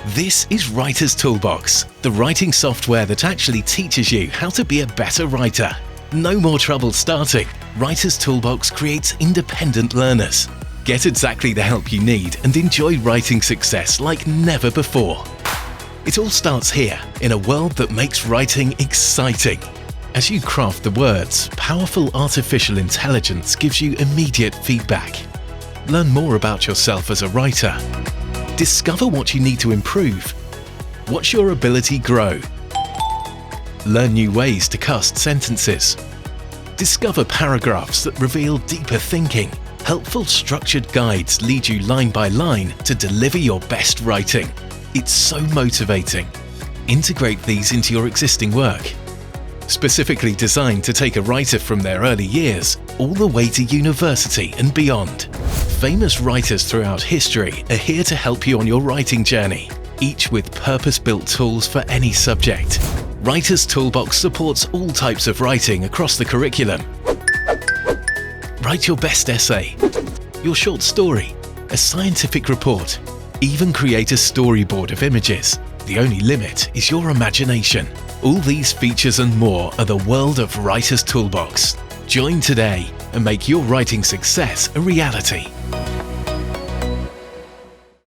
This is Writer's Toolbox, the writing software that actually teaches you how to be a better writer. No more trouble starting. Writer's Toolbox creates independent learners. Get exactly the help you need and enjoy writing success like never before. It all starts here, in a world that makes writing exciting. As you craft the words, powerful artificial intelligence gives you immediate feedback. Learn more about yourself as a writer. Discover what you need to improve. Watch your ability grow. Learn new ways to cast sentences. Discover paragraphs that reveal deeper thinking. Helpful structured guides lead you line by line to deliver your best writing. It's so motivating. Integrate these into your existing work. Specifically designed to take a writer from their early years all the way to university and beyond. Famous writers throughout history are here to help you on your writing journey, each with purpose-built tools for any subject. Writer's Toolbox supports all types of writing across the curriculum. Write your best essay, your short story, a scientific report, even create a storyboard of images. The only limit is your imagination. All these features and more are the world of Writer's Toolbox. Join today and make your writing success a reality.